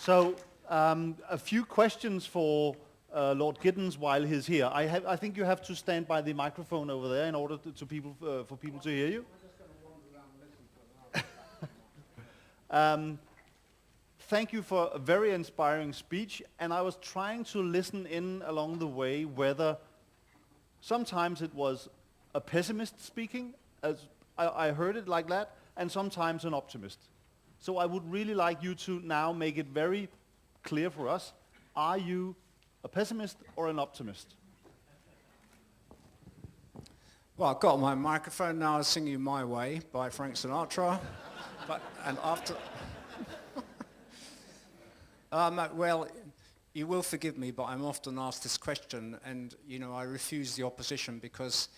So, a few questions for Lord Giddens while he's here. I think you have to stand by the microphone over there in order for people to hear you. Thank you for a very inspiring speech, and I was trying to listen in along the way whether sometimes it was a pessimist speaking, as I heard it like that, and sometimes an optimist. So I would really like you to now make it very clear for us, are you a pessimist or an optimist? Well, I've got my microphone now. I'll sing you My Way by Frank Sinatra. And after... well, you will forgive me, but I'm often asked this question, and I refuse the opposition because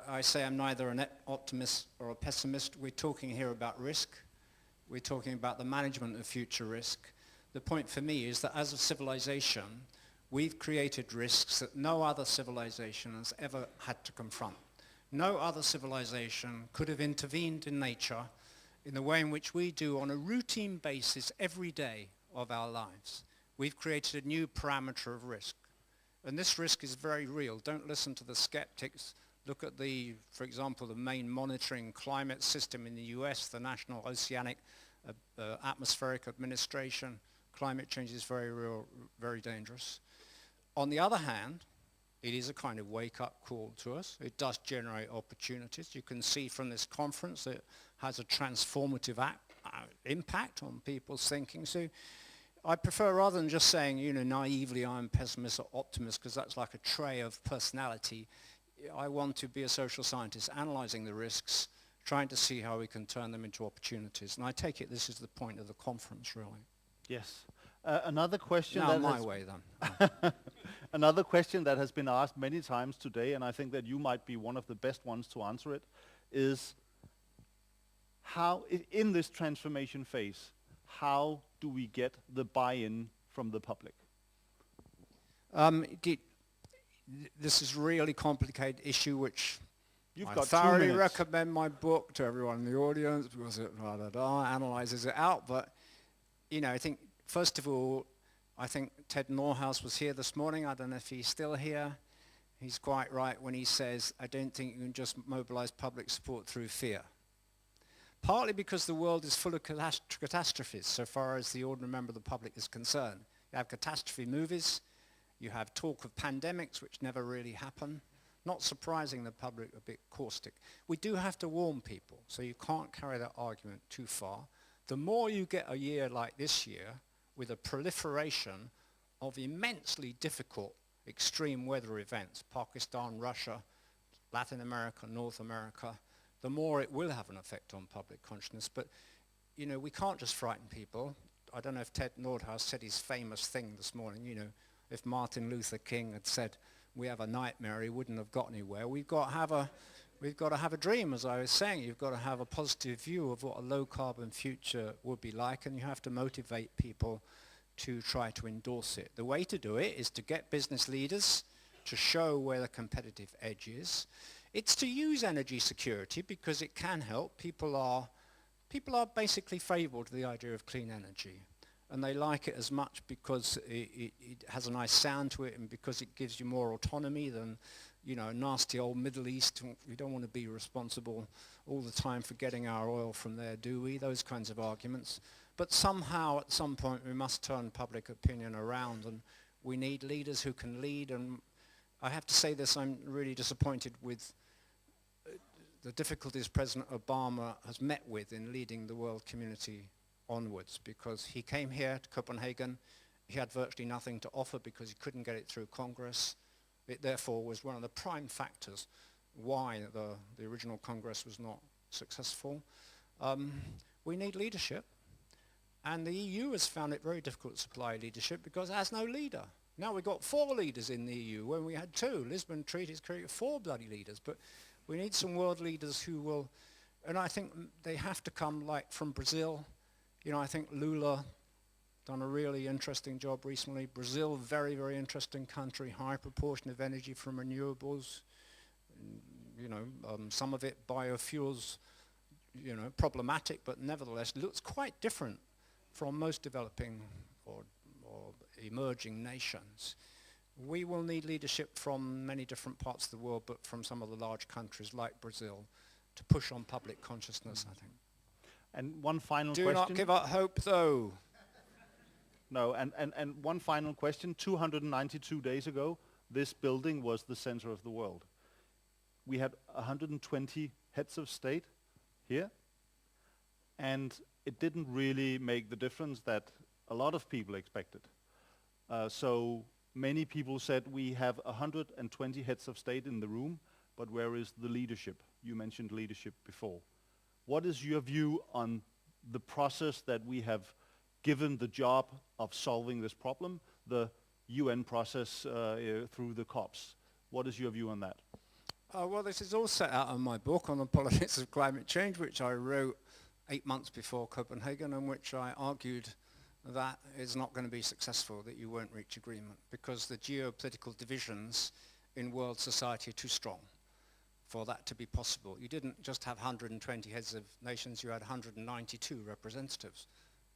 I say I'm neither an optimist or a pessimist. We're talking here about risk. We're talking about the management of future risk. The point for me is that as a civilization, we've created risks that no other civilization has ever had to confront. No other civilization could have intervened in nature in the way in which we do on a routine basis every day of our lives. We've created a new parameter of risk. And this risk is very real. Don't listen to the skeptics. Look at for example, the main monitoring climate system in the US, the National Oceanic Atmospheric Administration. Climate change is very real, very dangerous. On the other hand, it is a kind of wake-up call to us. It does generate opportunities. You can see from this conference that it has a transformative impact on people's thinking. So I prefer, rather than just saying, naively I'm pessimist or optimist, because that's like a trait of personality, I want to be a social scientist, analyzing the risks, trying to see how we can turn them into opportunities. And I take it this is the point of the conference, really. Yes. Another question now my way, then. Another question that has been asked many times today, and I think that you might be one of the best ones to answer it, is how, in this transformation phase, how do we get the buy-in from the public? This is a really complicated issue, which You've I got 2 thoroughly minutes. recommend my book to everyone in the audience because it analyzes it out. But, I think, first of all, I think Ted Norhaus was here this morning. I don't know if he's still here. He's quite right when he says, I don't think you can just mobilize public support through fear. Partly because the world is full of catastrophes so far as the ordinary member of the public is concerned. You have catastrophe movies. You have talk of pandemics, which never really happen. Not surprising the public a bit caustic. We do have to warn people, so you can't carry that argument too far. The more you get a year like this year, with a proliferation of immensely difficult extreme weather events, Pakistan, Russia, Latin America, North America, the more it will have an effect on public consciousness. But, we can't just frighten people. I don't know if Ted Nordhaus said his famous thing this morning, if Martin Luther King had said, we have a nightmare, he wouldn't have got anywhere. We've got to have a dream, as I was saying. You've got to have a positive view of what a low-carbon future would be like, and you have to motivate people to try to endorse it. The way to do it is to get business leaders to show where the competitive edge is. It's to use energy security because it can help. People are basically favourable to the idea of clean energy. And they like it as much because it has a nice sound to it and because it gives you more autonomy than, nasty old Middle East. We don't want to be responsible all the time for getting our oil from there, do we? Those kinds of arguments. But somehow, at some point, we must turn public opinion around, and we need leaders who can lead. And I have to say this, I'm really disappointed with the difficulties President Obama has met with in leading the world community onwards, because he came here to Copenhagen, he had virtually nothing to offer because he couldn't get it through Congress. It therefore was one of the prime factors why the original Congress was not successful. We need leadership, and the EU has found it very difficult to supply leadership because it has no leader. Now we've got 4 leaders in the EU when we had 2. Lisbon Treaties created 4 bloody leaders, but we need some world leaders who will, and I think they have to come like from Brazil. I think Lula done a really interesting job recently. Brazil, very, very interesting country, high proportion of energy from renewables. Some of it biofuels, problematic, but nevertheless looks quite different from most developing or emerging nations. We will need leadership from many different parts of the world, but from some of the large countries like Brazil, to push on public consciousness, I think. And one final Do question. not give up hope, though. No, and one final question. 292 days ago, this building was the center of the world. We had 120 heads of state here, and it didn't really make the difference that a lot of people expected. So many people said we have 120 heads of state in the room, but where is the leadership? You mentioned leadership before. What is your view on the process that we have given the job of solving this problem, the UN process through the COPs? What is your view on that? Well, this is all set out in my book on the politics of climate change, which I wrote 8 months before Copenhagen, in which I argued that it's not going to be successful, that you won't reach agreement, because the geopolitical divisions in world society are too strong for that to be possible. You didn't just have 120 heads of nations, you had 192 representatives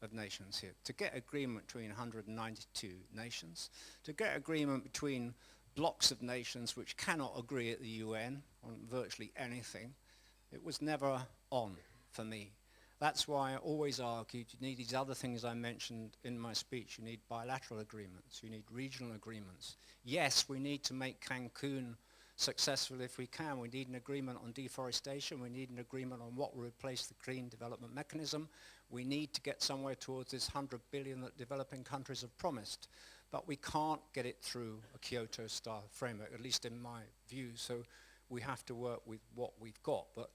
of nations here. To get agreement between 192 nations, to get agreement between blocks of nations which cannot agree at the UN on virtually anything, it was never on for me. That's why I always argued you need these other things I mentioned in my speech. You need bilateral agreements, you need regional agreements. Yes, we need to make Cancun successful if we can. We need an agreement on deforestation, we need an agreement on what will replace the Green Development Mechanism. We need to get somewhere towards this 100 billion that developing countries have promised. But we can't get it through a Kyoto-style framework, at least in my view. So we have to work with what we've got. But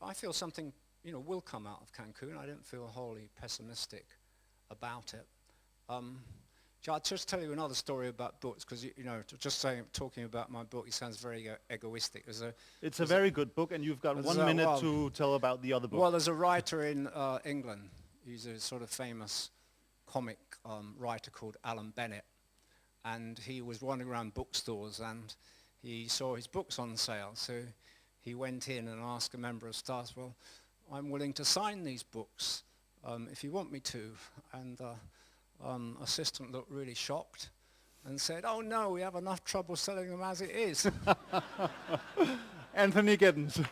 I feel something, will come out of Cancun. I don't feel wholly pessimistic about it. I'll just tell you another story about books, because talking about my book, it sounds very egoistic. It's a very good book, and you've got 1 minute to tell about the other book. Well, there's a writer in England. He's a sort of famous comic writer called Alan Bennett, and he was wandering around bookstores and he saw his books on sale, so he went in and asked a member of staff, well, I'm willing to sign these books if you want me to, and assistant looked really shocked and said, oh no, we have enough trouble selling them as it is. Anthony Giddens.